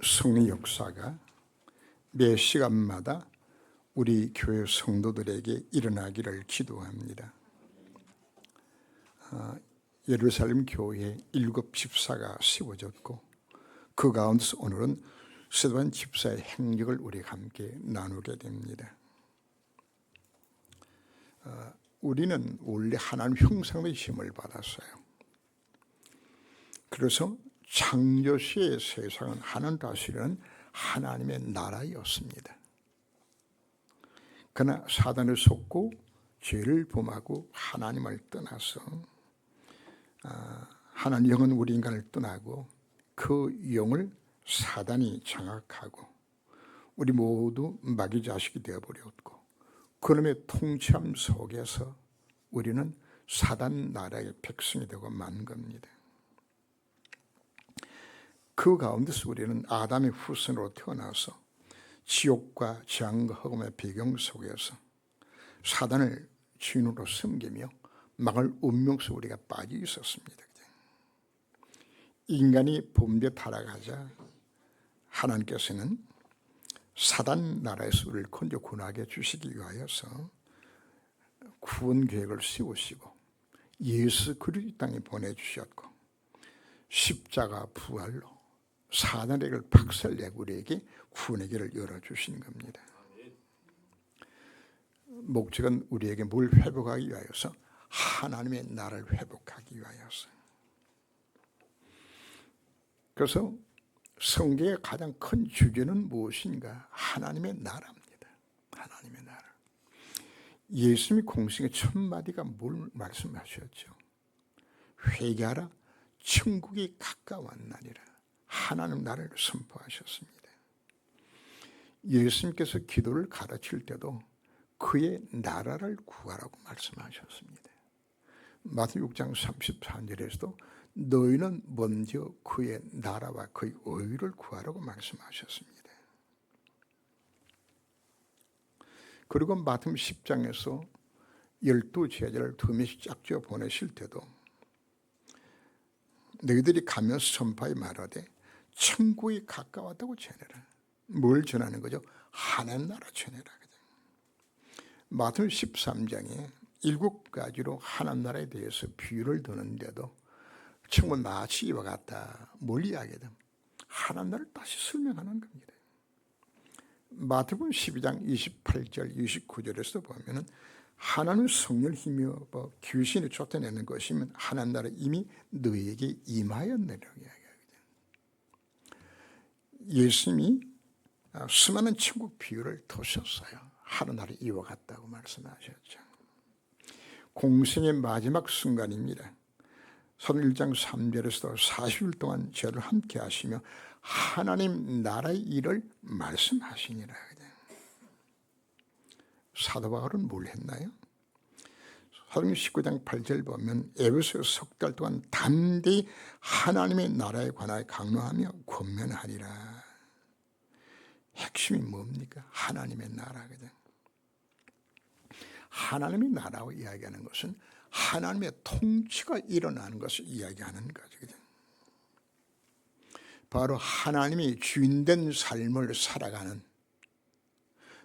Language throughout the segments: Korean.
성령 역사가 매 시간마다 우리 교회 성도들에게 일어나기를 기도합니다. 예루살렘 교회에 7 집사가 세워졌고 그 가운데서 오늘은 스데반 집사의 행적을 우리가 함께 나누게 됩니다. 우리는 원래 하나님 형상의 힘을 받았어요. 그래서 창조시의 세상은 하나님 다스리는 하나님의 나라였습니다. 그러나 사단을 속고 죄를 범하고 하나님을 떠나서 하나님 영은 우리 인간을 떠나고 그 영을 사단이 장악하고 우리 모두 마귀 자식이 되어버렸고 그놈의 통치함 속에서 우리는 사단 나라의 백성이 되고 만 겁니다. 그 가운데서 우리는 아담의 후손으로 태어나서 지옥과 재앙과 흑암의 배경 속에서 사단을 주인으로 섬기며 망할 운명 속에 우리가 빠져 있었습니다. 인간이 범죄 타락하자 하나님께서는 사단 나라에서 우리를 건져 구원하게 주시기 위하여서 구원 계획을 세우시고 예수 그리스도 땅에 보내주셨고 십자가 부활로 사단에게 박살내고 우리에게 구원의 길을 열어주신 겁니다. 목적은 우리에게 뭘 회복하기 위하여서 하나님의 나라를 회복하기 위하여서. 그래서 성경의 가장 큰 주제는 무엇인가? 하나님의 나라입니다. 하나님의 나라. 예수님이 공생의 첫 마디가 뭘 말씀하셨죠? 회개하라, 천국이 가까웠나니라. 하나님 나라를 선포하셨습니다. 예수님께서 기도를 가르칠 때도 그의 나라를 구하라고 말씀하셨습니다. 마태복음 6장 34절에서도 너희는 먼저 그의 나라와 그의 의를 구하라고 말씀하셨습니다. 그리고 마태복음 10장에서 12 제자를 2명씩 짝지어 보내실 때도 너희들이 가면서 선포하여 말하되 천국이 가까웠다고 전해라. 뭘 전하는 거죠? 하나님 나라 전해라. 마태복음 13장에 7가지로 하나님 나라에 대해서 비유를 드는데도 천국은 마치 이와 같다. 뭘 이야기하든 하나님 나라를 다시 설명하는 겁니다. 마태복음 12장 28절 29절에서 보면은 하나님 성령을 힘입어 귀신을 쫓아내는 것이면 하나님 나라 이미 너희에게 임하였느라고 이야기하거든요. 예수님이 수많은 천국 비유를 드셨어요. 하나님 나라 이와 같다고 말씀하셨죠. 공생의 마지막 순간입니다. 사도행전 1장 3절에서도 40일 동안 저를 함께 하시며 하나님 나라의 일을 말씀하시니라. 사도 바울은 뭘 했나요? 사도행전 19장 8절 보면 에베소서 석 달 동안 담대히 하나님의 나라에 관하여 강론하며 권면하리라. 핵심이 뭡니까? 하나님의 나라거든. 하나님의 나라고 이야기하는 것은 하나님의 통치가 일어나는 것을 이야기하는 거거든. 바로 하나님이 주인된 삶을 살아가는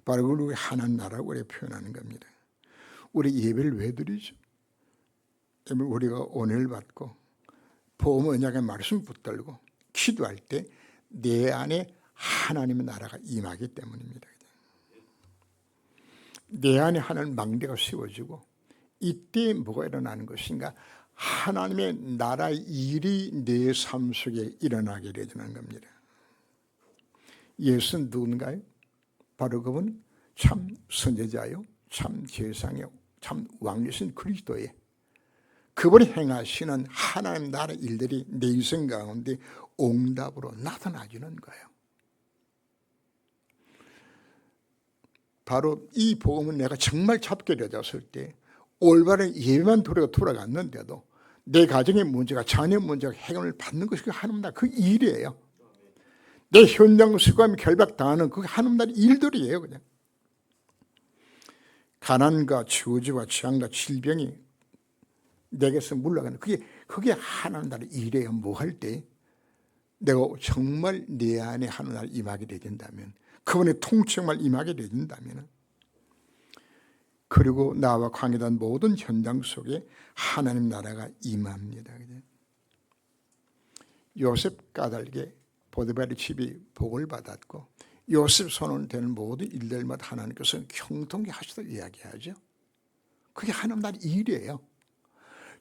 바로 그걸 하나님 나라고 표현하는 겁니다. 우리 예배를 왜 드리죠? 우리가 은혜를 받고 보험 언약의 말씀 붙들고 기도할 때 내 안에 하나님의 나라가 임하기 때문입니다. 내 안에 하나님 망대가 세워지고 이때 뭐가 일어나는 것인가? 하나님의 나라의 일이 내 삶 속에 일어나게 되는 겁니다. 예수는 누군가요? 바로 그분 참 선지자요, 참 제사장요, 참 왕이신 그리스도의 그분이 행하시는 하나님 나라 일들이 내 인생 가운데 응답으로 나타나지는 거예요. 바로 이 복음은 내가 정말 잡게 되었을 때 올바른 예배만 돌아갔는데도 내 가정의 문제가 자녀 문제가 해결을 받는 것이 하나님 나라 그 일이에요. 내 현장 수고하며 결박당하는 그 하나님 나라 일들이에요. 그냥 가난과 저주와 재앙과 질병이 내게서 물러가는 그게 하나님 나라 일이에요. 뭐 할 때? 내가 정말 내 안에 하는 날 임하게 되진다면, 그분의 통치만 임하게 되진다면, 그리고 나와 관계된 모든 현장 속에 하나님 나라가 임합니다. 요셉 까닭에 보디발의 집이 복을 받았고, 요셉 손을 대는 모든 일들마다 하나님께서 형통케 하시다 이야기하죠. 그게 하나님 나라의 일이에요.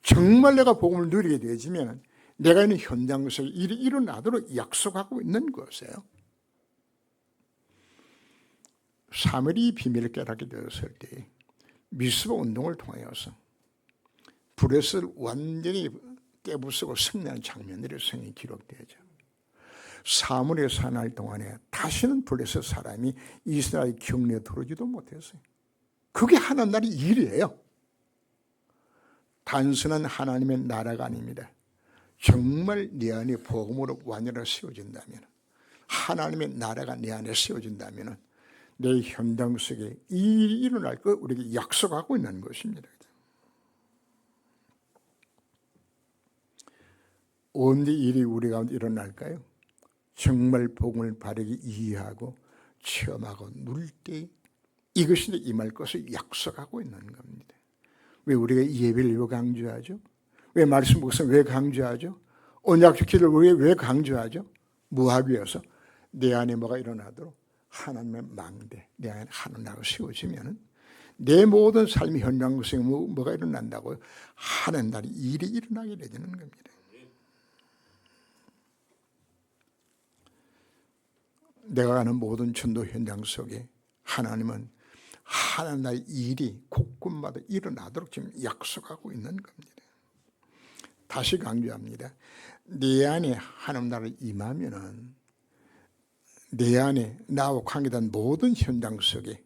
정말 내가 복음을 누리게 되어지면 내가 있는 현장 속에 일이 일어나도록 약속하고 있는 것이에요. 사무엘이 비밀을 깨닫게 되었을 때 미스바 운동을 통하여서 브레스를 완전히 깨부수고 승리하는 장면들이 성경에 기록되죠. 사무엘의 사날 동안에 다시는 블레셋 사람이 이스라엘 경내에 들어오지도 못했어요. 그게 하나님 나라의 일이에요. 단순한 하나님의 나라가 아닙니다. 정말 내 안에 복음으로 완전히 세워진다면, 하나님의 나라가 내 안에 세워진다면 내 현장 속에 일이 일어날 것 우리에게 약속하고 있는 것입니다. 언제 일이 우리 가운데 일어날까요? 정말 복음을 바르게 이해하고 체험하고 누릴 때 이것이 임할 것을 약속하고 있는 겁니다. 왜 우리가 예배를 왜 강조하죠? 왜 말씀 묵상 왜 강조하죠? 언약적 기도를 왜 강조하죠? 뭐하기 위해서? 내 안에 뭐가 일어나도록 하나님의 망대, 내 안에 하나님 나라가 세워지면 내 모든 삶의 현장 속에 뭐가 일어난다고요? 하나님 나라의 일이 일어나게 되는 겁니다. 내가 가는 모든 전도 현장 속에 하나님은 하나님 나라의 일이 곳곳마다 일어나도록 지금 약속하고 있는 겁니다. 다시 강조합니다. 내 안에 하나님 나라를 임하면은 내 안에 나와 관계된 모든 현장 속에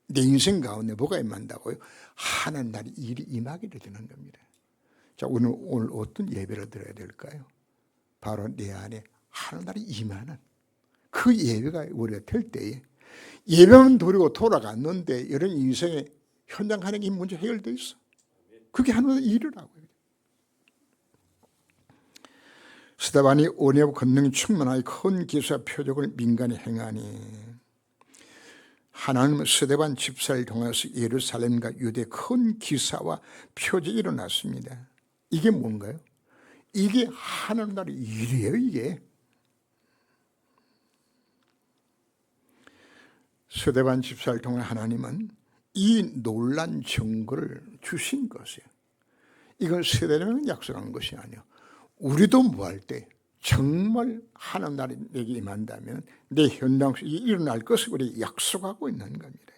내 인생 가운데 뭐가 임한다고요? 하나님 나라의 일이 임하게 되는 겁니다. 자, 오늘 어떤 예배를 드려야 될까요? 바로 내 안에 하나님 나라의 임하는 그 예배가 우리가 될 때에 예배만 드리고 돌아갔는데 이런 인생의 현장 하는 게 문제 해결되어 있어. 그게 하나님의 일이라고요. 스데반이 은혜와 권능이 충만하여 큰 기사와 표적을 민간히 행하니 하나님은 스데반 집사를 통해서 예루살렘과 유대 큰 기사와 표적이 일어났습니다. 이게 뭔가요? 이게 하나님 나라의 일이에요. 이게 스데반 집사를 통해 하나님은 이 놀란 증거를 주신 것이에요. 이건 스데반만 약속한 것이 아니에요. 우리도 뭐 할 때 정말 하나님 나라에 내게 임한다면 내 현장 속에 일어날 것을 우리 약속하고 있는 겁니다.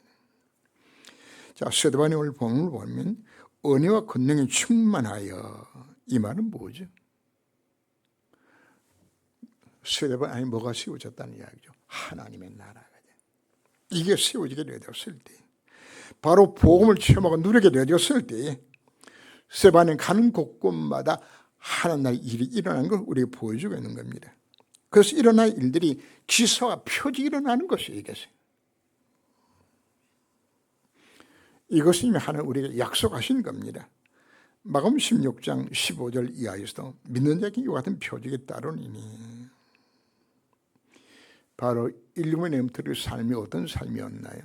자, 스데반이 오늘 본문을 보면 은혜와 권능이 충만하여, 이 말은 뭐죠? 스데반 안에 뭐가 세워졌다는 이야기죠. 하나님의 나라가. 이게 세워지게 되었을 때, 바로 복음을 체험하고 누리게 되었을 때 스데반에 가는 곳곳마다 하나님 나라의 일이 일어나는 걸 우리에게 보여주고 있는 겁니다. 그래서 일어날 일들이 기사와 표적이 일어나는 것이에요. 이것은 이미 하나님 우리에게 약속하신 겁니다. 마가복음 16장 15절 이하에서도 믿는 자에게 이와 같은 표적이 따르니니, 바로 일곱의 삶이 어떤 삶이었나요?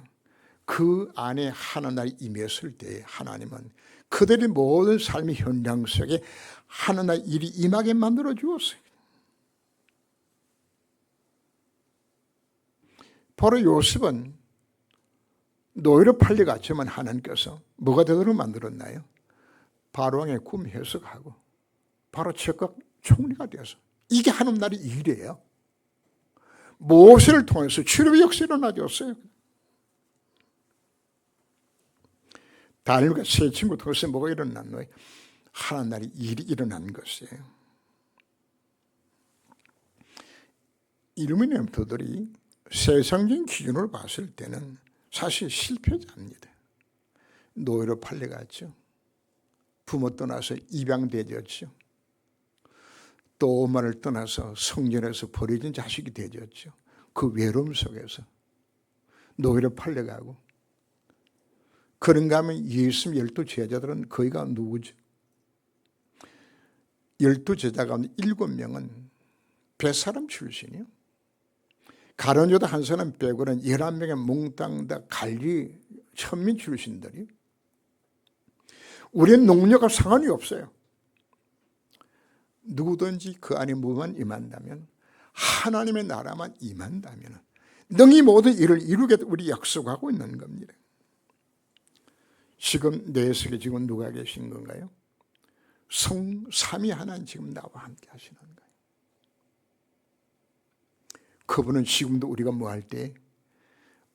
그 안에 하나님 나라에 임했을 때 하나님은 그들의 모든 삶의 현장 속에 하나님 나라의 일이 임하게 만들어 주었어요. 바로 요셉은 노예로 팔려갔지만 하나님께서 뭐가 되도록 만들었나요? 바로왕의 꿈 해석하고 바로 즉각 총리가 되어서, 이게 하나님 나라의 일이에요. 모세를 통해서 출애굽의 역사가 일어나졌어요. 다니엘과 세 친구 통해서 뭐가 일어났나요? 하나님 나라의 일이 일어난 것이에요. 일루미넌트들이 세상적인 기준으로 봤을 때는 사실 실패자입니다. 노예로 팔려갔죠. 부모 떠나서 입양되었죠. 또 엄마를 떠나서 성전에서 버려진 자식이 되었죠. 그 외로움 속에서 노예로 팔려가고, 그런가 하면 예수님 12제자들은 거기가 누구죠? 12제자 가운데 7명은 뱃사람 출신이요. 가룟 유다 한 사람 빼고는 11명의 몽땅 다 갈리 천민 출신들이. 우리는 농력과 상관이 없어요. 누구든지 그 안에 뭐만 임한다면, 하나님의 나라만 임한다면 능히 모든 일을 이루게 우리 약속하고 있는 겁니다. 지금 내 속에 지금 누가 계신 건가요? 성삼위 하나님 지금 나와 함께 하시는 거예요. 그분은 지금도 우리가 뭐 할 때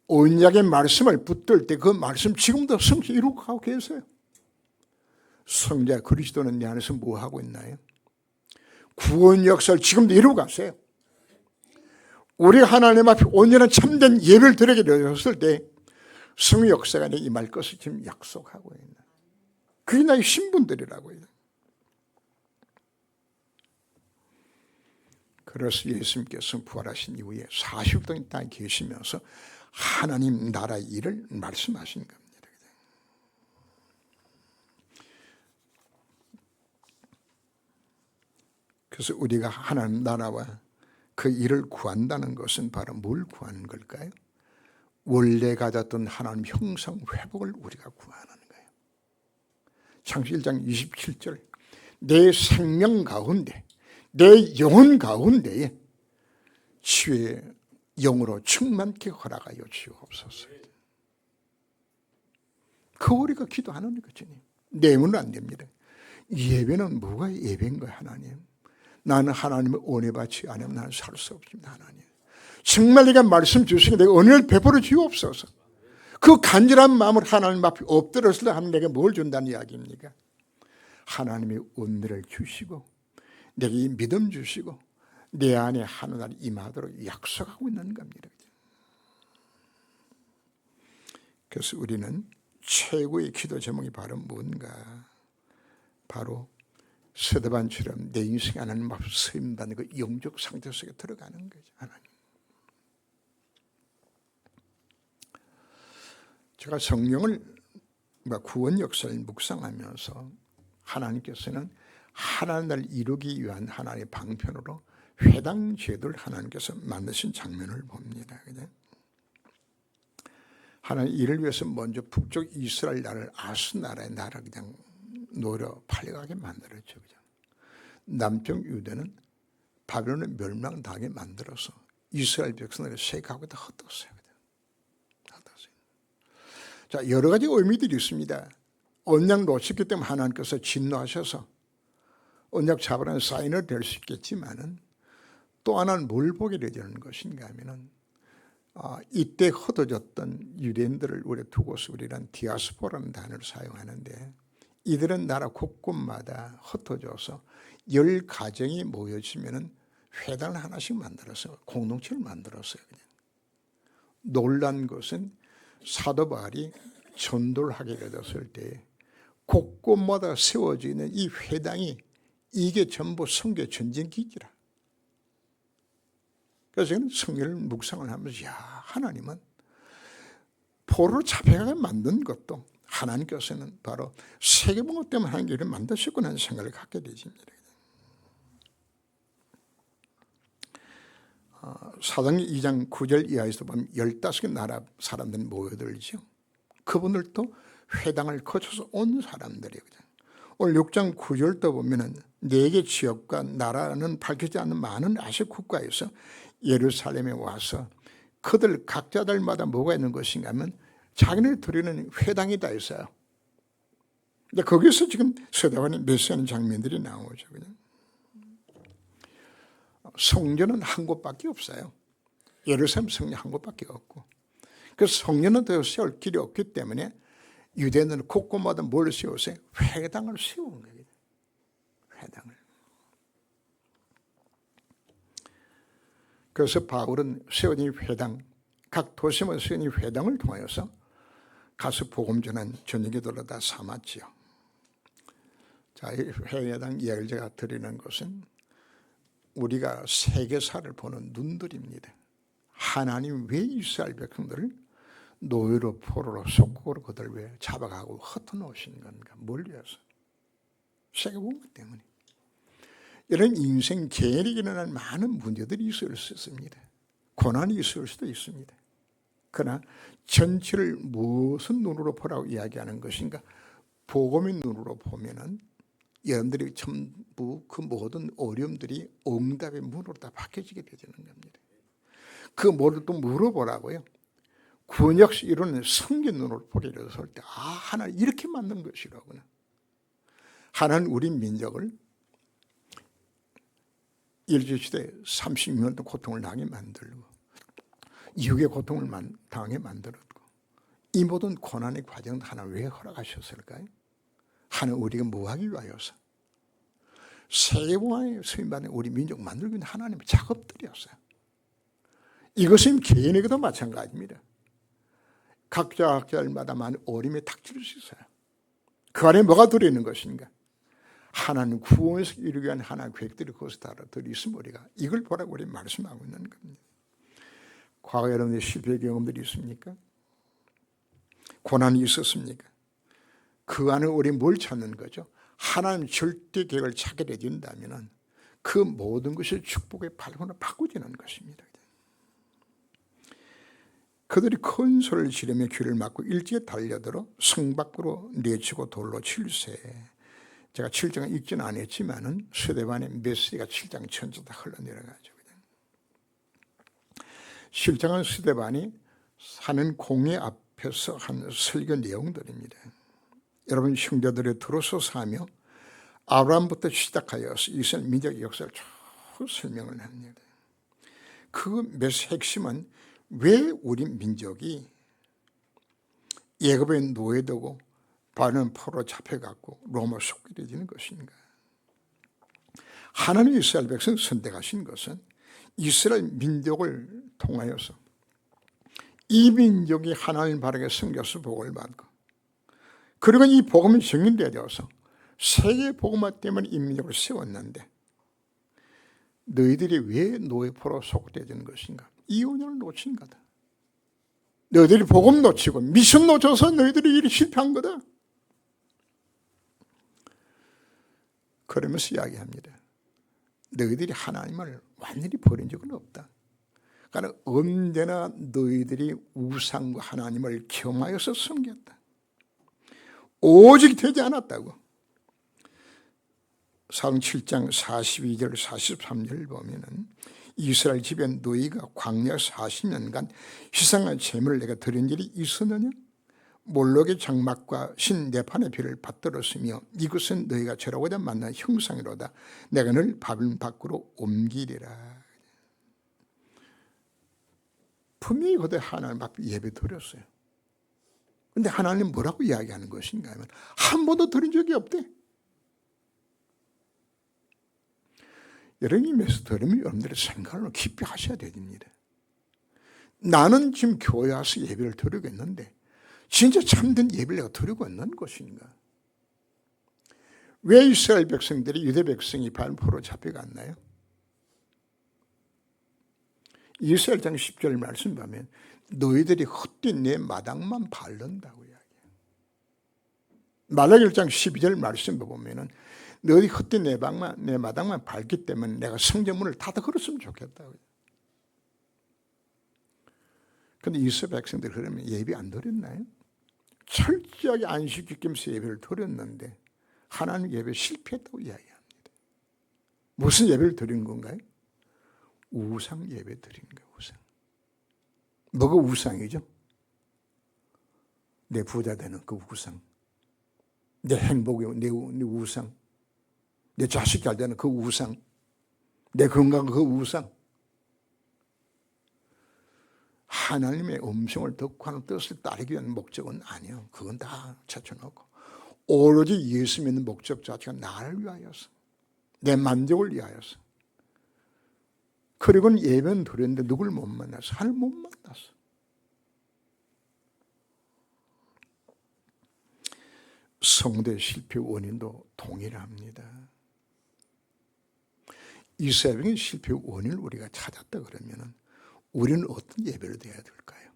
언약의 말씀을 붙들 때 그 말씀 지금도 성취 이루고 가고 계세요. 성자 그리스도는 내 안에서 뭐 하고 있나요? 구원 역사를 지금도 이루고 가세요. 우리 하나님 앞에 온전한 참된 예배를 드리게 되었을 때 성의 역사가 내 임할 것을 지금 약속하고 있는, 그게 나의 신분들이라고 해요. 그래서 예수님께서 부활하신 이후에 40일 동안 땅에 계시면서 하나님 나라의 일을 말씀하신 겁니다. 그래서 우리가 하나님 나라와 그 일을 구한다는 것은 바로 뭘 구하는 걸까요? 원래 가졌던 하나님 형상 회복을 우리가 구하는 거예요. 창세기 1장 27절, 내 생명 가운데 내 영혼 가운데에 주의 영으로 충만케 허락하여 주옵소서. 그 우리가 기도하는 거죠. 내면은 안 됩니다. 예배는 뭐가 예배인 거야, 하나님? 나는 하나님의 은혜 받지 않으면 나는 살 수 없습니다, 하나님. 정말 네가 말씀 주시니 내가 은혜를 베풀어 주옵소서. 그 간절한 마음을 하나님 앞에 엎드렸을 때 하나님 내게 뭘 준다는 이야기입니까? 하나님의 은혜를 주시고 내게 이 믿음 주시고 내 안에 하나님 임하도록 약속하고 있는 겁니다. 그래서 우리는 최고의 기도 제목이 바로 뭔가? 바로 스데반처럼 내 인생에 하나님 앞에 서임받는 그 영적 상태 속에 들어가는 거죠. 하나님, 제가 성령을 구원 역사를 묵상하면서 하나님께서는 하나님을 이루기 위한 하나님의 방편으로 회당 제도를 하나님께서 만드신 장면을 봅니다. 하나님 이를 위해서 먼저 북쪽 이스라엘 나라를 아스 나라의 나라를 그냥 노려 팔려가게 만들었죠. 그죠? 남쪽 유대는 바벨론의 멸망당하게 만들어서 이스라엘 백성들을 세계하고 다 흩었어요. 자, 여러 가지 의미들이 있습니다. 언약 놓쳤기 때문에 하나님께서 진노하셔서 언약 잡으라는 사인을 될 수 있겠지만은 또 하나는 뭘 보게 되는 것인가 하면은 이때 흩어졌던 유대인들을 우리 두고서 우리는 디아스포라는 단어를 사용하는데, 이들은 나라 곳곳마다 흩어져서 10가정이 모여지면은 회당을 하나씩 만들어서 공동체를 만들었어요. 그냥. 놀란 것은 사도 바울이 전도를 하게 되었을 때 곳곳마다 세워져 있는 이 회당이 이게 전부 선교 전쟁 기지라. 그래서 저는 성경을 묵상을 하면서 하나님은 포로로 잡혀가게 만든 것도 하나님께서는 바로 세계복음 때문에 하나님께서 만드셨구나 하는 생각을 갖게 되십니다. 사도행전 2장 9절 이하에서 보면 15개 나라 사람들이 모여들죠. 그분들도 회당을 거쳐서 온 사람들이거든요. 오늘 6장 9절도 보면은 4개 지역과 나라는 밝히지 않는 많은 아시아 국가에서 예루살렘에 와서 그들 각자들마다 뭐가 있는 것인가 하면 자기네 드리는 회당이 다 있어요. 근데 거기서 지금 스데반이 메시하는 장면들이 나오죠. 그냥. 성전은 한 곳밖에 없어요. 예루살렘 성전 한 곳밖에 없고, 그래서 성전은 더 세울 길이 없기 때문에 유대인들은 곳곳마다 뭘 세우세요? 회당을 세우는 거예요. 회당을. 그래서 바울은 세워진 회당, 각 도시마다 세워진 회당을 통하여서 가서 복음 전한 전역기도로 다 삼았지요. 자, 이 회당 이야기를 제가 드리는 것은 우리가 세계사를 보는 눈들입니다. 하나님 왜 이스라엘 백성들을 노예로 포로로 속국으로 그들 왜 잡아가고 흩어놓으신 건가? 뭘 위해서? 세계복음 때문에. 이런 인생 개인에게 일어난 많은 문제들이 있을 수 있습니다. 고난이 있을 수도 있습니다. 그러나 전체를 무슨 눈으로 보라고 이야기하는 것인가? 복음의 눈으로 보면은 여러분들이 전부 그 모든 어려움들이 응답의 문으로 다 바뀌어지게 되는 겁니다. 그 뭐를 또 물어보라고요. 구원역 이론은 성경 눈으로 보리를 설 때, 하나님 이렇게 만든 것이라구나. 하나는 우리 민족을 일제시대 36년 동안 고통을 당하게 만들고 이후의 고통을 당하게 만들었고 이 모든 고난의 과정을 하나님 왜 허락하셨을까요? 하나는 우리가 뭐하기 위하여서 세계보안의 수임받는 우리 민족 만들고 있는 하나님의 작업들이었어요. 이것은 개인에게도 마찬가지입니다. 각자마다 많은 어려움이 닥칠 수 있어요. 그 안에 뭐가 들어있는 것인가? 하나님 구원에서 이루기 위한 하나님의 계획들이 그것에 따라 들어있으면 우리가 이걸 보라고 우리 말씀하고 있는 겁니다. 과거 여러분의 실패 경험들이 있습니까? 고난이 있었습니까? 그 안에 우리 뭘 찾는 거죠? 하나님 절대 계획을 찾게 된다면 그 모든 것이 축복의 발원으로 바꾸지는 것입니다. 그들이 큰 소리를 지르며 귀를 막고 일찍 달려들어 성 밖으로 내치고 돌로 칠세. 제가 7장을 읽지는 않았지만은 스데반의 메시지가 7장 전체 다 흘러내려가죠. 실장은 스데반이 사는 공회 앞에서 한 설교 내용들입니다. 여러분 형제들이 들어서서 하며 아브라함부터 시작하여서 이스라엘 민족의 역사를 쭉 설명을 합니다. 그 메시지 핵심은 왜 우리 민족이 애굽에 노예되고 바벨론 포로로 잡혀갖고 로마 속결해지는 것인가? 하나님 이스라엘 백성 선택하신 것은 이스라엘 민족을 통하여서 이 민족이 하나님 바르게 섬겨서 복을 받고 그리고 이 복음이 정인되어서 세계 복음화 때문에 이 민족을 세웠는데 너희들이 왜 노예포로 속되어지는 것인가? 이 운명을 놓친 거다. 너희들이 복음 놓치고 미션 놓쳐서 너희들이 일이 실패한 거다. 그러면서 이야기합니다. 너희들이 하나님을 완전히 버린 적은 없다. 그러니까 언제나 너희들이 우상과 하나님을 겸하여서 섬겼다. 오직 되지 않았다고. 사도행 7장 42절 43절을 보면은 이스라엘 집에 너희가 광야 40년간 희생한 제물을 내가 드린 일이 있었느냐? 몰록의 장막과 신 네판의 비를 받들었으며 이것은 너희가 저러고자 만난 형상이로다. 내가 늘 바벨론 밖으로 옮기리라. 분명히 그때 하나님 앞에 예배 드렸어요. 근데 하나님 뭐라고 이야기하는 것인가 하면 한 번도 드린 적이 없대. 여러분이 메시지 들으면 여러분들의 생각을 깊이 하셔야 됩니다. 나는 지금 교회 와서 예배를 드리고 있는데 진짜 참된 예배를 내가 드리고 있는 것인가? 왜 이스라엘 백성들이 유대 백성이 발포로 잡혀갔나요? 이스라엘장 10절 말씀 보면 너희들이 헛된 내 마당만 밟는다고 이야기해요. 말라기 1장 12절 말씀 보면은 너희 헛된 내 마당만 밟기 때문에 내가 성전문을 닫아 걸었으면 좋겠다고. 그런데 이스라엘 백성들 그러면 예배 안 드렸나요? 철저하게 안식 지키면서 예배를 드렸는데 하나님 예배 실패했다고 이야기합니다. 무슨 예배를 드린 건가요? 우상 예배 드린 거예요. 우상. 뭐가 우상이죠? 내 부자 되는 그 우상, 내 행복이 내 우상, 내 자식 잘 되는 그 우상, 내 건강 그 우상. 하나님의 음성을 듣고 하는 뜻을 따르기 위한 목적은 아니에요. 그건 다 제쳐놓고 오로지 예수 믿는 목적 자체가 나를 위하여서, 내 만족을 위하여서. 그리고는 예배는 드렸는데 누굴 못 만나서? 하나님 못 만났어. 성도의 실패 원인도 동일합니다. 이스라엘의 실패 원인을 우리가 찾았다 그러면은 우리는 어떤 예배를 드려야 될까요?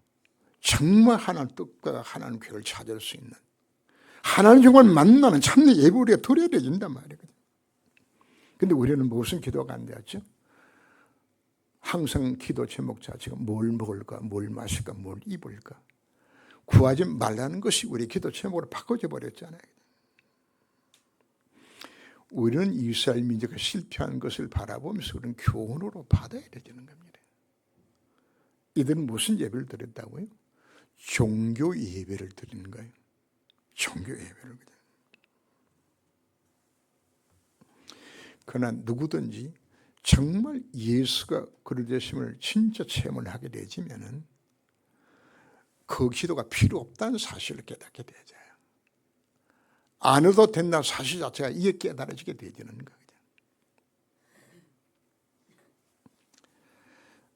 정말 하나님 뜻과 하나님 계획을 찾을 수 있는, 하나님 정말 만나는 참된 예배 우리가 드려야 된단 말이거든요. 근데 우리는 무슨 기도가 안 되었죠? 항상 기도 제목 자체가 뭘 먹을까, 뭘 마실까, 뭘 입을까. 구하지 말라는 것이 우리 기도 제목으로 바꿔져 버렸잖아요. 우리는 이스라엘 민족이 실패한 것을 바라보면서 우리는 교훈으로 받아야 되는 겁니다. 이들은 무슨 예배를 드렸다고요? 종교 예배를 드리는 거예요. 종교 예배를. 그러나 누구든지 정말 예수가 그리 되심을 진짜 체험을 하게 되지면은 그 기도가 필요 없다는 사실을 깨닫게 되죠. 안 해도 된다는 사실 자체가 이게 깨달아지게 되지는 거죠.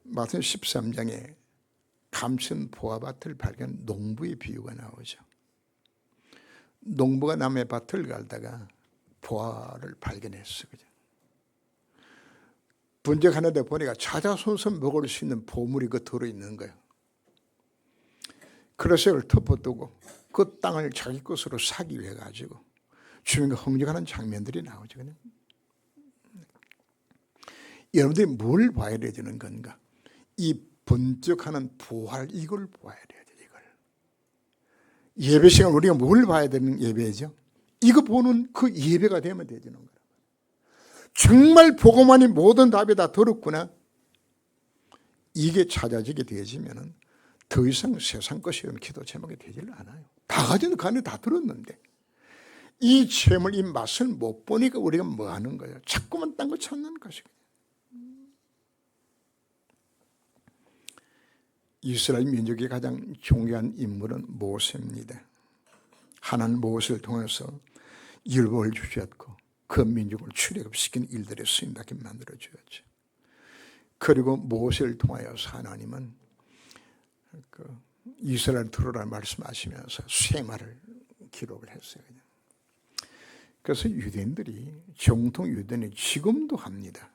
마태복음 13장에 감춘 보화밭을 발견한 농부의 비유가 나오죠. 농부가 남의 밭을 갈다가 보화를 발견했어. 그죠? 분적하는데 보니까 찾아서서 먹을 수 있는 보물이 그 들어있는 거예요. 그래서 이걸 덮어두고 그 땅을 자기 것으로 사기 위해 가지고 주민과 흥정하는 장면들이 나오죠. 그냥. 여러분들이 뭘 봐야 되는 건가? 이 번쩍하는 부활, 이걸 봐야 돼요. 이걸. 예배 시간 우리가 뭘 봐야 되는 예배죠? 이거 보는 그 예배가 되면 되는 거예요. 정말 보고만이 모든 답이 다 들었구나. 이게 찾아지게 되어지면 더 이상 세상 것이 기도 제목이 되지를 않아요. 다 가지고 그 안에 다 들었는데 이 체험을, 이 맛을 못 보니까 우리가 뭐 하는 거예요? 자꾸만 딴 거 찾는 것이거든요. 이스라엘 민족의 가장 존귀한 인물은 모세입니다. 하나님 모세를 통해서 율법을 주셨고 그 민족을 출애굽시킨 일들의 수임답게 만들어 주었죠. 그리고 모세를 통하여서 하나님은 이스라엘 들어라 말씀하시면서 쇠마를 기록을 했어요. 그래서 유대인들이, 정통 유대인이 지금도 합니다.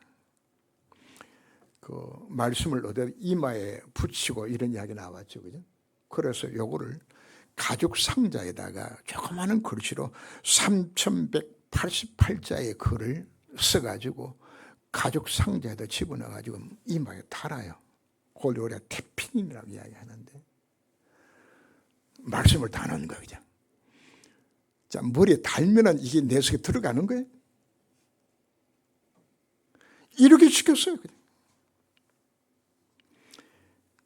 그 말씀을 어디 이마에 붙이고 이런 이야기 나왔죠. 그죠? 그래서 요거를 가죽 상자에다가 조그마한 글씨로 3188자의 글을 써가지고 가죽 상자에다 집어넣어가지고 이마에 달아요. 그걸 우리가 태핀이라고 이야기하는데 말씀을 다는 거예요. 그냥. 자, 머리에 달면은 이게 내 속에 들어가는 거예요. 이렇게 시켰어요. 그냥.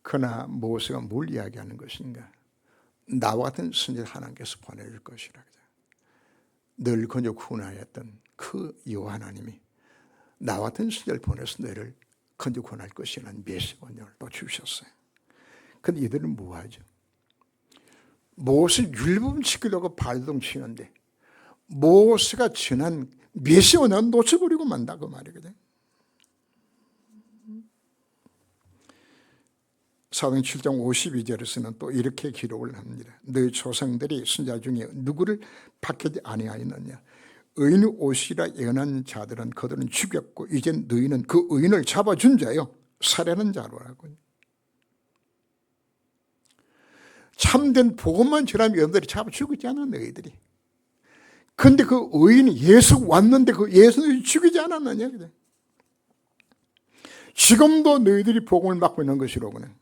그러나 모세가 뭘 이야기하는 것인가? 나와 같은 선지자를 하나님께서 보내줄 것이라. 늘 건져 구원하였던 그 여호와 하나님이 나와 같은 선지자를 보내서 너를 건져 구원할 것이라는 메시지를 또 주셨어요. 그런데 이들은 뭐하죠? 모세 율법 지키려고 발동 치는데 모세가 전한 메시지는 놓쳐버리고 만다 그 말이거든. 사도행 7장 52절에서는 또 이렇게 기록을 합니다. 너희 조상들이 선지자 중에 누구를 박해지 아니하였느냐? 의인이 오시라 예언한 자들은 그들은 죽였고 이제 너희는 그 의인을 잡아준 자요 살해하는 자로라고. 참된 복음만 전하면 여러분들이 잡아 죽이지 않아 너희들이. 그런데 그 의인이 예수 왔는데 그 예수를 죽이지 않았느냐? 그래. 지금도 너희들이 복음을 맡고 있는 것이로구나.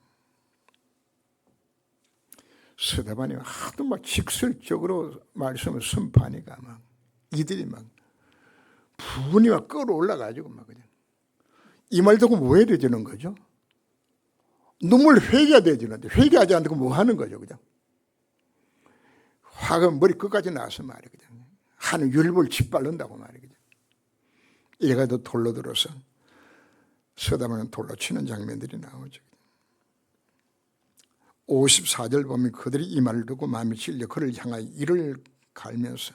스데반이 하도 막 직설적으로 말씀을 선포하니까 막 이들이 막 분이 막 끌어올라가지고 막 그냥 이 말 듣고 뭐 해야 되는 거죠? 눈물 회개가 되지는데 회개하지 않고 뭐 하는 거죠, 그냥 화가 머리 끝까지 나서 말이야, 그냥 하는 율법을 짓밟는다고 말이야, 그냥 얘가 더 돌로 들어서 스데반은 돌로 치는 장면들이 나오죠. 54절 보면 그들이 이 말을 듣고 마음이 찔려 그를 향하여 이를 갈면서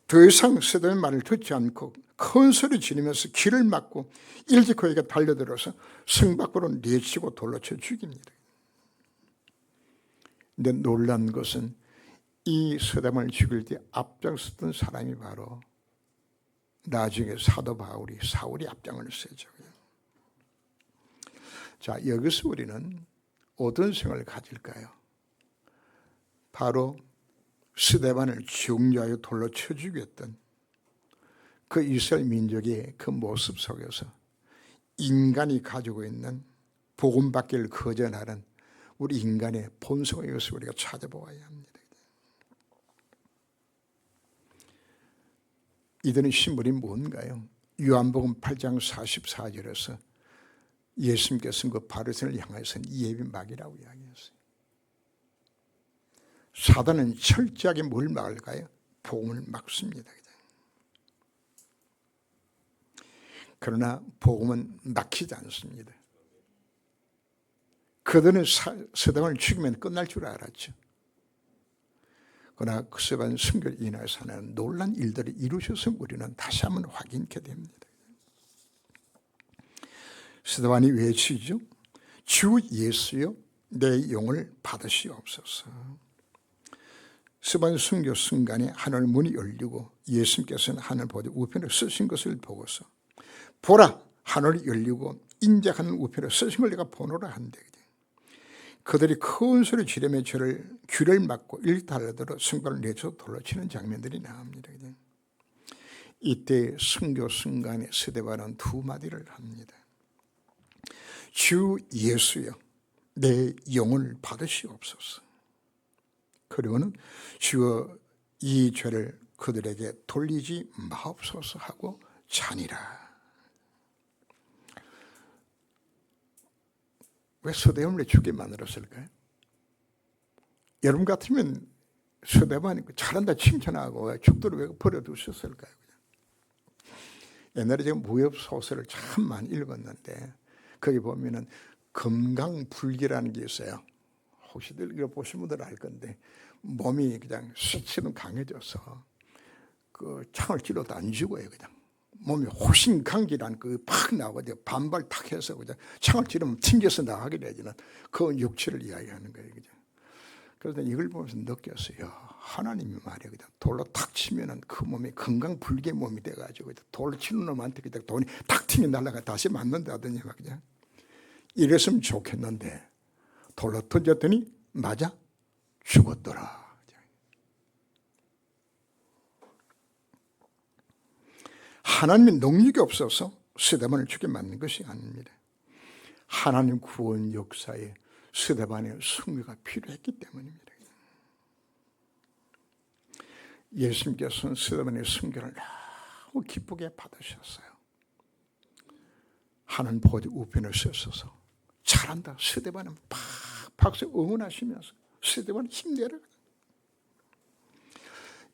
더 이상 스데반의 말을 듣지 않고 큰 소리 지르면서 길을 막고 일찍 그에게 달려들어서 성 밖으로 내치고 돌로 쳐 죽입니다. 근데 놀란 것은 이 스데반을 죽일 때 앞장섰던 사람이 바로 나중에 사도 바울이 사울이 앞장을 서죠. 자, 여기서 우리는 어떤 생각을 가질까요? 바로 스데반을 중조하여 돌로 쳐 죽였던 그 이스라엘 민족의 그 모습 속에서 인간이 가지고 있는 복음받기를 거절하는 우리 인간의 본성의 것을 우리가 찾아보아야 합니다. 이들은 신분이 뭔가요? 요한복음 8장 44절에서 예수님께서는 그 바리새인을 향해서는 예비막이라고 이야기했어요. 사단은 철저하게 뭘 막을까요? 복음을 막습니다. 그러나 복음은 막히지 않습니다. 그들은 스데반을 죽이면 끝날 줄 알았죠. 그러나 그 스데반 순교를 인하여서 하는 놀란 일들이 이루셔서 우리는 다시 한번 확인케 됩니다. 스데반이 외치죠. 주 예수여 내 영을 받으시옵소서. 스데반 순교 순간에 하늘 문이 열리고 예수님께서는 하늘 보좌 우편에 서신 것을 보고서 보라 하늘이 열리고 인자하는 우편에 서신 걸 내가 보노라 한대. 그들이 큰 소리 지르며 저를 귀를 막고 일탈하도록 순간을 내쳐 돌려치는 장면들이 나옵니다. 이때 순교 순간에 스데반은 두 마디를 합니다. 주 예수여 내 영을 받으시옵소서. 그리고는 주여 이 죄를 그들에게 돌리지 마옵소서 하고 자니라. 왜 스데반을 죽게 만들었을까요? 여러분 같으면 스데반이 잘한다 칭찬하고 왜 죽도록 왜 버려두셨을까요? 옛날에 제가 무협 소설을 참 많이 읽었는데 거기 보면은 금강불기라는 게 있어요. 혹시들 이거 보신 분들 알 건데 몸이 그냥 수치는 강해져서 그 창을 찔러도 안 죽어요. 그냥 몸이 호신강기라는 그 팍 나오고 반발 탁 해서 그냥 창을 찌르면 튕겨서 나가게 되지는 그 육체를 이야기하는 거예요. 그죠? 그래서 이걸 보면서 느꼈어요. 하나님이 말이에요. 그냥 돌로 탁 치면은 그 몸이 금강불개 몸이 돼가지고 돌로 치는 놈한테 그냥 돈이 탁 튕겨 날아가 다시 맞는다더니 막 그냥 이랬으면 좋겠는데 돌로 던졌더니 맞아 죽었더라. 하나님의 능력이 없어서 스데반을 죽게 만든 것이 아닙니다. 하나님 구원 역사에 스데반의 순교가 필요했기 때문입니다. 예수님께서는 스데반의 순교를 너무 기쁘게 받으셨어요. 하나님 보좌 우편에 서셔서 잘한다 스데반은 팍 박수 응원하시면서 스데반 힘내라.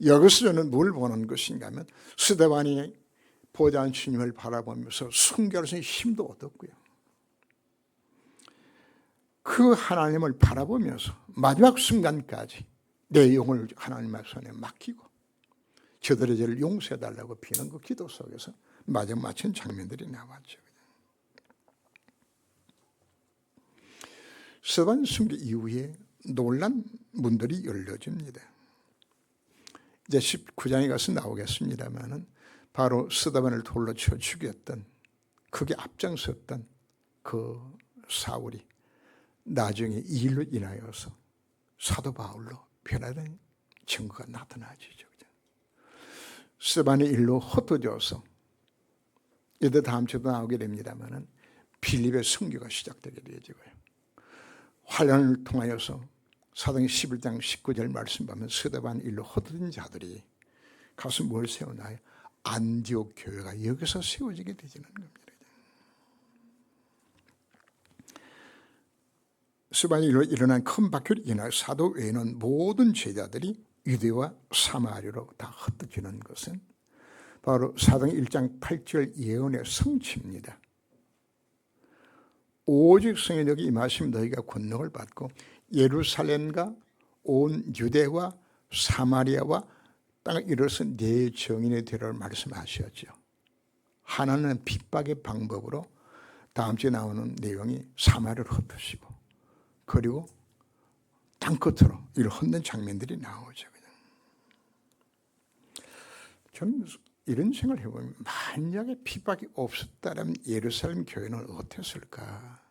여기서 저는 뭘 보는 것인가 하면 스데반이 보좌한 주님을 바라보면서 순교로서의 힘도 얻었고요. 그 하나님을 바라보면서 마지막 순간까지 내 영을 하나님의 손에 맡기고 저들의 죄를 용서해달라고 비는 그 기도 속에서 마지막 마친 장면들이 나왔죠. 스데반 순교 이후에 놀란 문들이 열려집니다. 이제 19장에 가서 나오겠습니다만은 바로 스데반을 돌로 쳐 죽였던 그게 앞장섰던 그 사울이 나중에 이 일로 인하여서 사도 바울로 변화된 증거가 나타나지죠. 스데반의 일로 흩어져서 이제 다음 주도 나오게 됩니다만은 빌립의 순교가 시작되게 되지고요. 환란을 통하여서 사도행전 11장 19절 말씀 보면 스데반 일로 흩어진 자들이 가서 뭘 세우나요? 안디옥 교회가 여기서 세워지게 되지는 겁니다. 스데반이 일로 일어난 큰 박해로 인하여 사도 외에는 모든 제자들이 유대와 사마리아로 다 흩어지는 것은 바로 사도행전 1장 8절 예언의 성취입니다. 오직 성령이 임하시면 너희가 권능을 받고 예루살렘과 온 유대와 사마리아와 땅을 이뤄서 내 정인이 되리라 말씀하셨죠. 하나는 핍박의 방법으로 다음 주에 나오는 내용이 사마리아를 흩으시고 그리고 땅끝으로 이를 흩는 장면들이 나오죠. 저는 이런 생각을 해보면 만약에 핍박이 없었다면 예루살렘 교회는 어땠을까?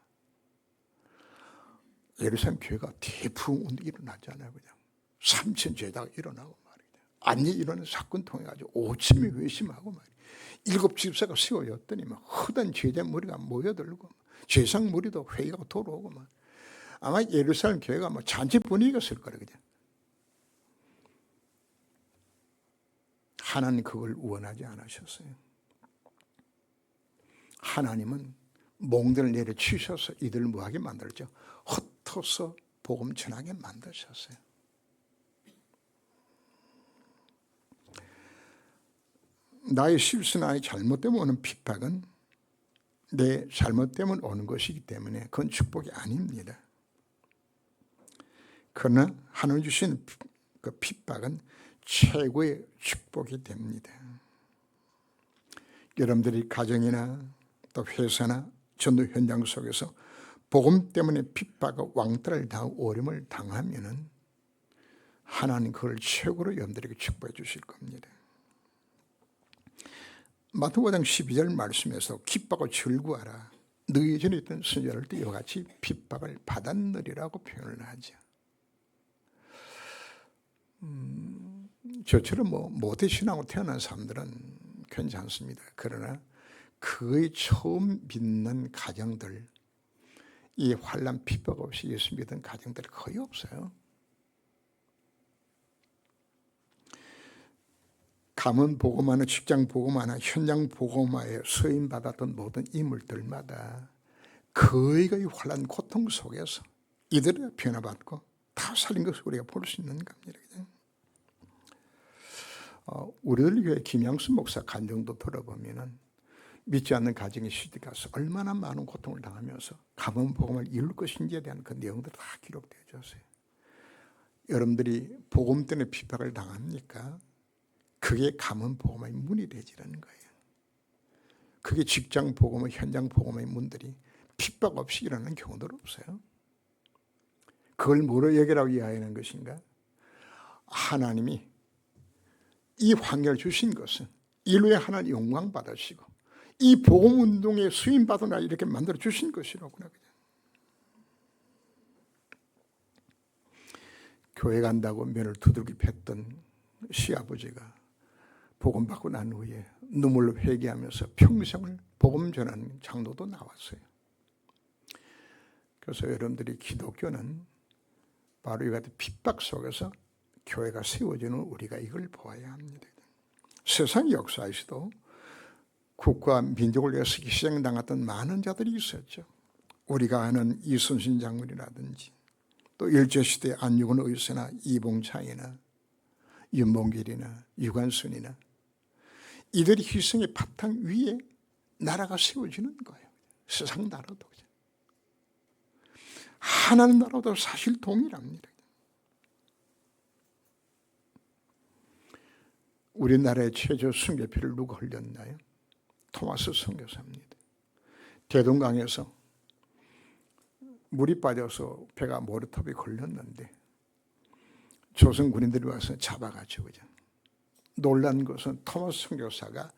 예루살렘 교회가 대풍 일어나잖아요. 그냥 3천 제자가 일어나고 말이죠. 안에 일어나는 사건 통해 가지고 오침이 회심하고 말이야. 7 집사가 세워졌더니 막 허단 제자 무리가 모여들고 제상 무리도 회의가 돌아오고 막 아마 예루살렘 교회가 뭐 잔치 분위기였을 거라 그냥. 하나님 그걸 원하지 않으셨어요. 하나님은 몽들을 내려치셔서 이들을 뭐하게 만들었죠? 흩어서 복음 전하게 만드셨어요. 나의 실수나 나의 잘못 때문에 오는 핍박은 내 잘못 때문에 오는 것이기 때문에 그건 축복이 아닙니다. 그러나 하나님 주신 그 핍박은 최고의 축복이 됩니다. 여러분들이 가정이나 또 회사나 전도 현장 속에서 복음 때문에 핍박과 왕따를 당하고 어려움을 당하면은 하나님 그걸 최고로 여러분들에게 축복해 주실 겁니다. 마태복음 5장 12절 말씀에서 기뻐하고 즐거워하라. 너희 전에 있던 선지자들도 이와 같이 핍박을 받았느리라고 표현을 하죠. 저처럼 모태신앙으로 태어난 사람들은 괜찮습니다. 그러나 거의 처음 믿는 가정들, 이 환난 핍박 없이 예수 믿은 가정들이 거의 없어요. 가문 복음화나 직장 복음화나 현장 복음화에 서임 받았던 모든 인물들마다 거의가 이 환난 고통 속에서 이들을 변화받고 다 살린 것을 우리가 볼 수 있는 겁니다. 우리들 교회 김양수 목사 간증도 들어보면은 믿지 않는 가정에 시집 가서 얼마나 많은 고통을 당하면서 가문 복음을 이룰 것인지에 대한 그 내용들이 다 기록되어 있어요. 여러분들이 복음 때문에 핍박을 당합니까? 그게 가문 복음의 문이 되지라는 거예요. 그게 직장 복음의 현장 복음의 문들이 핍박 없이 일어나는 경우도 없어요. 그걸 뭐로 여기라고 이해하는 것인가? 하나님이 이 환경을 주신 것은 인류의 하나님 영광 받으시고 이 복음 운동에 수임 받으나 이렇게 만들어 주신 것이라고요. 교회 간다고 면을 두들겨 팼던 시아버지가 복음 받고 난 후에 눈물로 회개하면서 평생을 복음 전하는 장로도 나왔어요. 그래서 여러분들이 기독교는 바로 이 같은 핍박 속에서 교회가 세워지는 우리가 이걸 보아야 합니다. 세상 역사에서도 국가 민족을 위해서 희생당했던 많은 자들이 있었죠. 우리가 아는 이순신 장군이라든지 또 일제시대 안유근 의사나 이봉창이나 윤봉길이나 유관순이나 이들이 희생의 바탕 위에 나라가 세워지는 거예요. 세상 나라도 하나님 나라도 사실 동일합니다. 우리나라의 최저 순교피를 누가 흘렸나요? 토마스 선교사입니다. 대동강에서 물이 빠져서 배가 모래톱에 걸렸는데 조선 군인들이 와서 잡아가지고 그냥. 놀란 것은 토마스 선교사가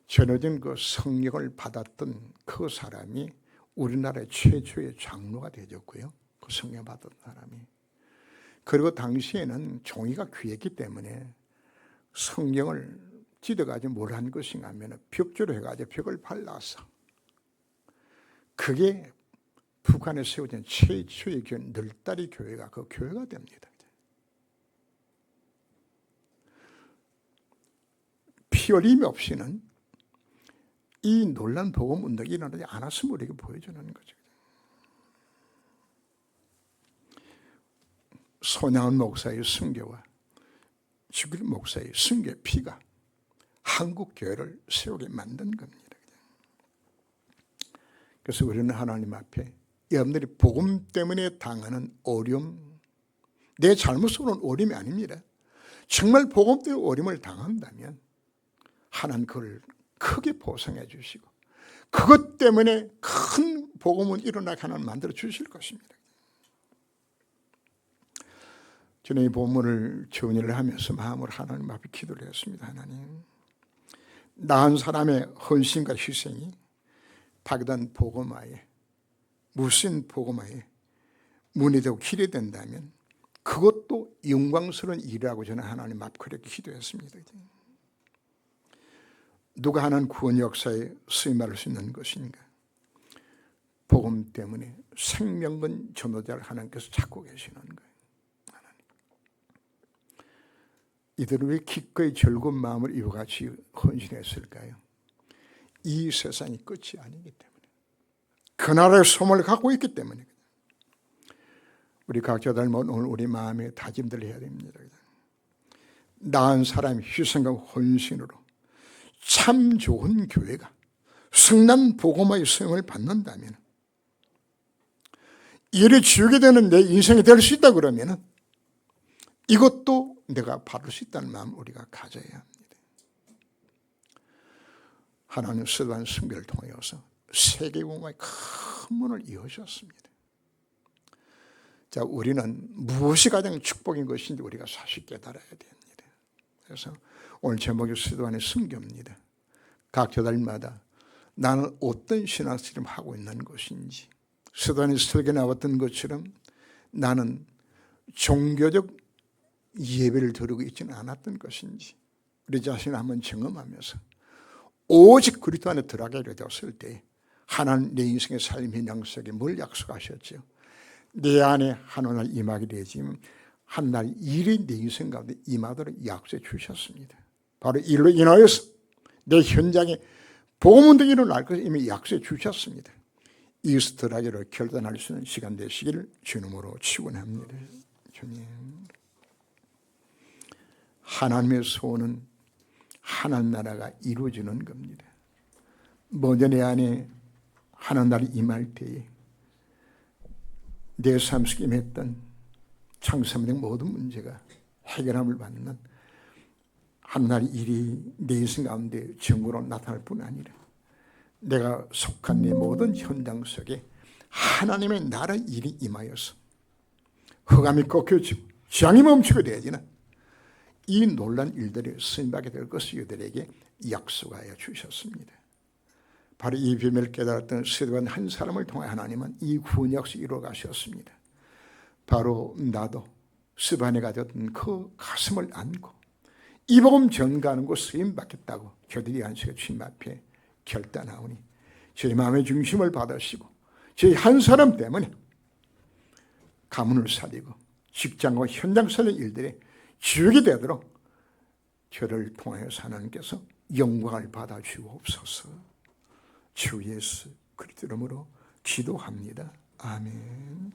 전해진 그 성령을 받았던 그 사람이 우리나라의 최초의 장로가 되었고요. 그 성령 받은 사람이. 그리고 당시에는 종이가 귀했기 때문에 성경을 찢어가지고 뭘 한 것인가 하면 벽조로 해가지고 벽을 발라서 그게 북한에 세워진 최초의 교회 늘다리 교회가 그 교회가 됩니다. 피 흘림 없이는 이 놀란 복음 운동이 일어나지 않았음을 우리에게 보여주는 거죠. 손양은 목사의 순교와 주길 목사의 순교의 피가 한국 교회를 세우게 만든 겁니다. 그래서 우리는 하나님 앞에 여러분들이 복음 때문에 당하는 어려움, 내 잘못으로는 어려움이 아닙니다. 정말 복음 때문에 어려움을 당한다면 하나님 그걸 크게 보상해 주시고 그것 때문에 큰 복음은 일어나게 하나님 만들어 주실 것입니다. 저는 이 본문을 정리를 하면서 마음으로 하나님 앞에 기도를 했습니다. 하나님, 나은 사람의 헌신과 희생이 파괴된 복음화에 무슨 복음화에 문이 되고 길이 된다면 그것도 영광스러운 일이라고 저는 하나님 앞 그렇게 기도했습니다. 누가 하는 구원 역사에 쓰임받을 수 있는 것인가? 복음 때문에 생명건 전도자를 하나님께서 찾고 계시는 거예요. 하나님. 이들은 왜 기꺼이 즐거운 마음을 이와 같이 헌신했을까요? 이 세상이 끝이 아니기 때문에, 그날의 소망을 갖고 있기 때문에. 우리 각자들 오늘 우리 마음에 다짐들을 해야 됩니다. 나은 사람이 희생과 헌신으로 참 좋은 교회가 성난 복음의 소용을 받는다면, 이를 지우게 되는 내 인생이 될 수 있다 그러면 이것도 내가 받을 수 있다는 마음을 우리가 가져야 합니다. 하나님 스데반 선교를 통하여서 세계복음의 큰 문을 여셨습니다. 자, 우리는 무엇이 가장 축복인 것인지 우리가 사실 깨달아야 됩니다. 그래서 오늘 제목이 스데반의 선교입니다. 각 교단마다 나는 어떤 신앙생활을 하고 있는 것인지, 스데반의 설교에 나왔던 것처럼 나는 종교적 예배를 드리고 있지는 않았던 것인지 우리 자신을 한번 점검하면서 오직 그리스도 안에 들어가게 되었을 때 하나님 내 인생의 삶의 양식에 뭘 약속하셨죠? 내 안에 하나님 임하게 되지만 한날 일이 내 인생 가운데 임하도록 약속해 주셨습니다. 바로 일로 인하여서 내 현장에 복음운동이 일어날 것을 이미 약속해 주셨습니다. 이것을 들어가기로 결단할 수 있는 시간 되시기를 주님으로 축원합니다. 주님, 하나님의 소원은 하나님 나라가 이루어지는 겁니다. 먼저 내 안에 하나님 나라가 임할 때에 내 삶 속에 임했던 창세의 모든 문제가 해결함을 받는 하나님의 일이 내 인생 가운데 증거로 나타날 뿐 아니라 내가 속한 내 모든 현장 속에 하나님의 나라 일이 임하여서 흑암이 꺾여지고 재앙이 멈추게 되어지는 이 놀란 일들이 쓰임받게 될 것을 이들에게 약속하여 주셨습니다. 바로 이 비밀을 깨달았던 스데반 한 사람을 통해 하나님은 이 구원 약속을 이루어 가셨습니다. 바로 나도 스데반이 가졌던 그 가슴을 안고 이 복음 전가하는 곳 쓰임받겠다고 저들이 안식의 주님 앞에 결단하오니 저희 마음의 중심을 받으시고 저희 한 사람 때문에 가문을 살리고 직장과 현장 살리는 일들에 지옥이 되도록 저를 통하여서 하나님께서 영광을 받아주옵소서. 주 예수 그리스도 이름으로 기도합니다. 아멘.